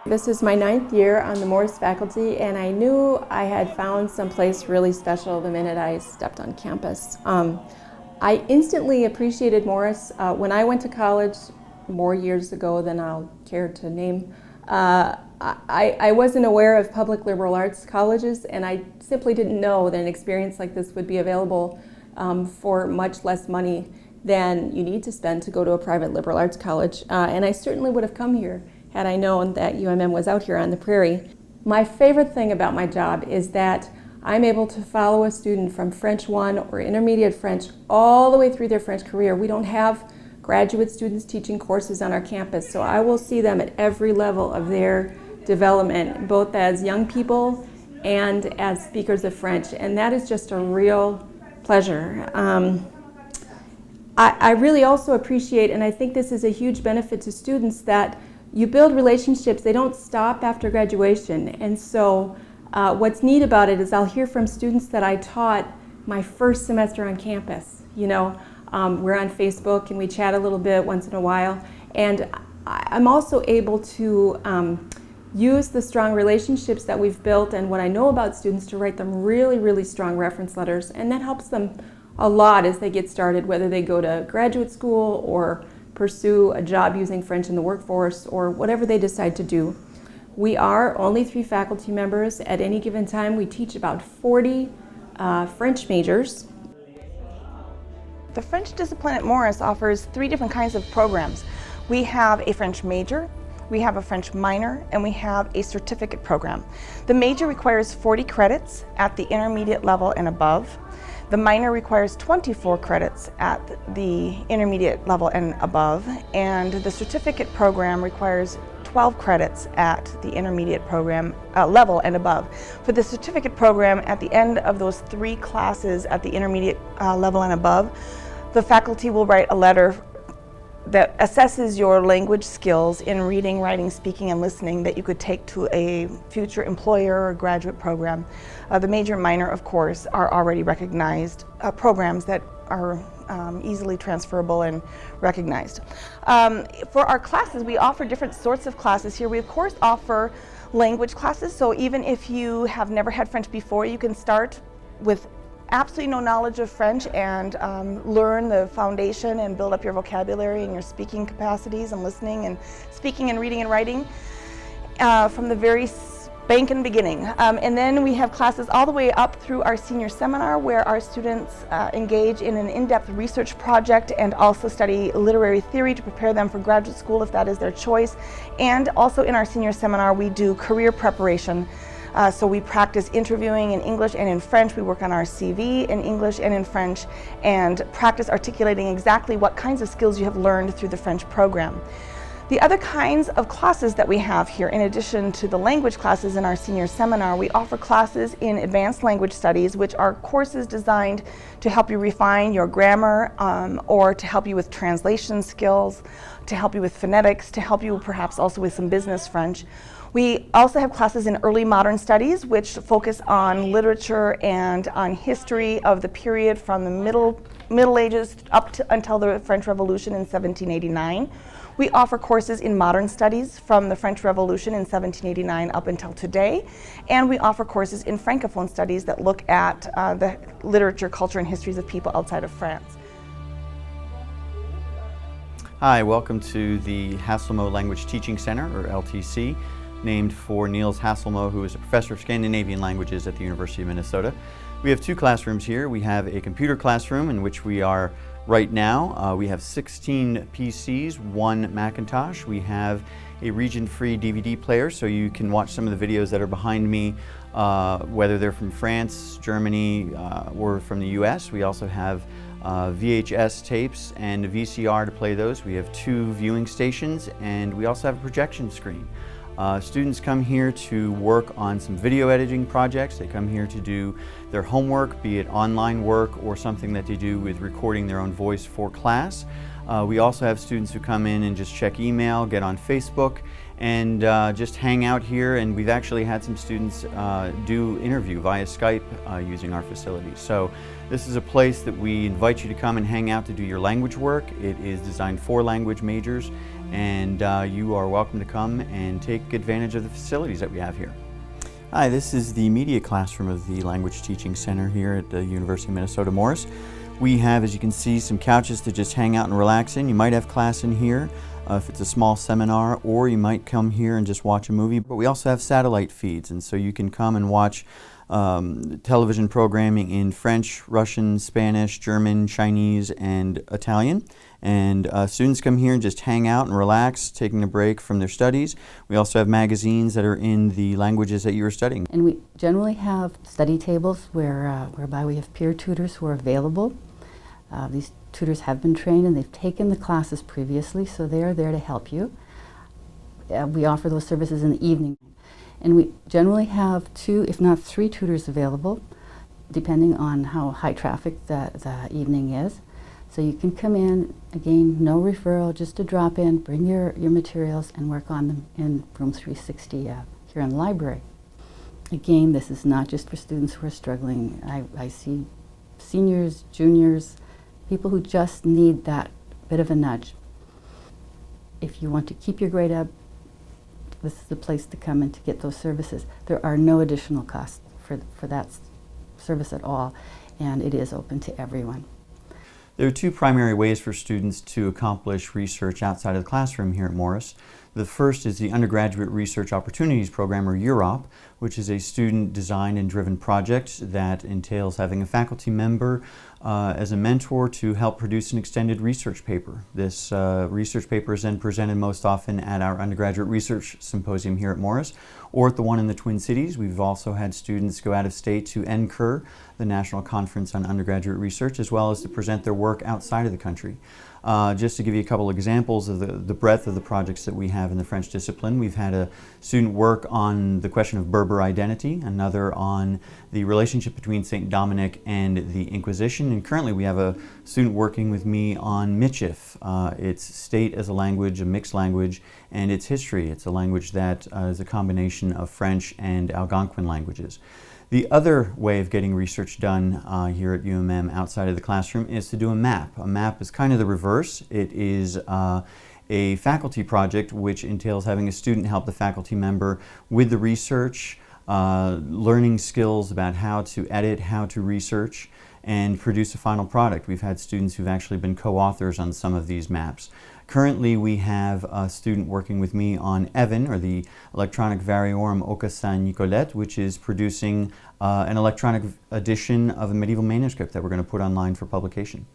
This is my 9th year on the Morris faculty, and I knew I had found someplace really special the minute I stepped on campus. I instantly appreciated Morris. When I went to college more years ago than I'll care to name, I wasn't aware of public liberal arts colleges, and I simply didn't know that an experience like this would be available for much less money than you need to spend to go to a private liberal arts college. And I certainly would have come here had I known that UMM was out here on the prairie. My favorite thing about my job is that I'm able to follow a student from French 1 or intermediate French all the way through their French career. We don't have graduate students teaching courses on our campus, so I will see them at every level of their development, both as young people and as speakers of French, and that is just a real pleasure. I really also appreciate, and I think this is a huge benefit to students, that you build relationships. They don't stop after graduation. And so what's neat about it is I'll hear from students that I taught my first semester on campus. You know, we're on Facebook and we chat a little bit once in a while. And I'm also able to use the strong relationships that we've built and what I know about students to write them really, really strong reference letters. And that helps them a lot as they get started, whether they go to graduate school or pursue a job using French in the workforce or whatever they decide to do. We are only 3 faculty members. At any given time, we teach about 40 French majors. The French discipline at Morris offers 3 different kinds of programs. We have a French major, we have a French minor, and we have a certificate program. The major requires 40 credits at the intermediate level and above. The minor requires 24 credits at the intermediate level and above, and the certificate program requires 12 credits at the intermediate program level and above. For the certificate program, at the end of those 3 classes at the intermediate level and above, the faculty will write a letter that assesses your language skills in reading, writing, speaking, and listening that you could take to a future employer or graduate program. The major and minor, of course, are already recognized programs that are easily transferable and recognized. For our classes, we offer different sorts of classes here. We, of course, offer language classes, so even if you have never had French before, you can start with absolutely no knowledge of French and learn the foundation and build up your vocabulary and your speaking capacities and listening and speaking and reading and writing from the very spanking beginning. And then we have classes all the way up through our senior seminar where our students engage in an in-depth research project and also study literary theory to prepare them for graduate school if that is their choice. And also in our senior seminar we do career preparation. So we practice interviewing in English and in French. We work on our CV in English and in French and practice articulating exactly what kinds of skills you have learned through the French program. The other kinds of classes that we have here, in addition to the language classes in our senior seminar, we offer classes in advanced language studies, which are courses designed to help you refine your grammar or to help you with translation skills, to help you with phonetics, to help you perhaps also with some business French. We also have classes in early modern studies, which focus on literature and on history of the period from the Middle Ages up to until the French Revolution in 1789. We offer courses in modern studies from the French Revolution in 1789 up until today, and we offer courses in francophone studies that look at the literature, culture, and histories of people outside of France. Hi, welcome to the Hasselmo Language Teaching Center, or LTC, named for Niels Hasselmo, who is a professor of Scandinavian languages at the University of Minnesota. We have 2 classrooms here. We have a computer classroom in which we are right now. We have 16 PCs, 1 Macintosh. We have a region-free DVD player, so you can watch some of the videos that are behind me, whether they're from France, Germany, or from the US. We also have VHS tapes and a VCR to play those. We have 2 viewing stations, and we also have a projection screen. Students come here to work on some video editing projects. They come here to do their homework, be it online work or something that they do with recording their own voice for class. We also have students who come in and just check email, get on Facebook, and just hang out here. And we've actually had some students do interview via Skype using our facilities. So this is a place that we invite you to come and hang out to do your language work. It is designed for language majors, and you are welcome to come and take advantage of the facilities that we have here. Hi, this is the media classroom of the Language Teaching Center here at the University of Minnesota Morris. We have, as you can see, some couches to just hang out and relax in. You might have class in here if it's a small seminar, or you might come here and just watch a movie. But we also have satellite feeds, and so you can come and watch television programming in French, Russian, Spanish, German, Chinese, and Italian. And students come here and just hang out and relax, taking a break from their studies. We also have magazines that are in the languages that you are studying. And we generally have study tables whereby we have peer tutors who are available. These tutors have been trained and they've taken the classes previously, so they are there to help you. We offer those services in the evening. And we generally have 2, if not 3 tutors available, depending on how high traffic the evening is. So you can come in, again, no referral, just to drop in, bring your materials and work on them in room 360 here in the library. Again, this is not just for students who are struggling. I see seniors, juniors, people who just need that bit of a nudge. If you want to keep your grade up, this is the place to come and to get those services. There are no additional costs for that service at all, and it is open to everyone. There are 2 primary ways for students to accomplish research outside of the classroom here at Morris. The first is the Undergraduate Research Opportunities Program, or UROP, which is a student-designed and driven project that entails having a faculty member as a mentor to help produce an extended research paper. This research paper is then presented most often at our Undergraduate Research Symposium here at Morris, or at the one in the Twin Cities. We've also had students go out of state to NCUR, the National Conference on Undergraduate Research, as well as to present their work outside of the country. Just to give you a couple examples of the breadth of the projects that we have in the French discipline, we've had a student work on the question of Berber identity, another on the relationship between St. Dominic and the Inquisition, and currently we have a student working with me on Michif, its state as a language, a mixed language, and its history. It's a language that is a combination of French and Algonquin languages. The other way of getting research done here at UMM outside of the classroom is to do a map. A map is kind of the reverse. It is a faculty project which entails having a student help the faculty member with the research, learning skills about how to edit, how to research, and produce a final product. We've had students who've actually been co-authors on some of these maps. Currently, we have a student working with me on EVAN, or the Electronic Variorum Oca San Nicolette, which is producing an electronic edition of a medieval manuscript that we're going to put online for publication.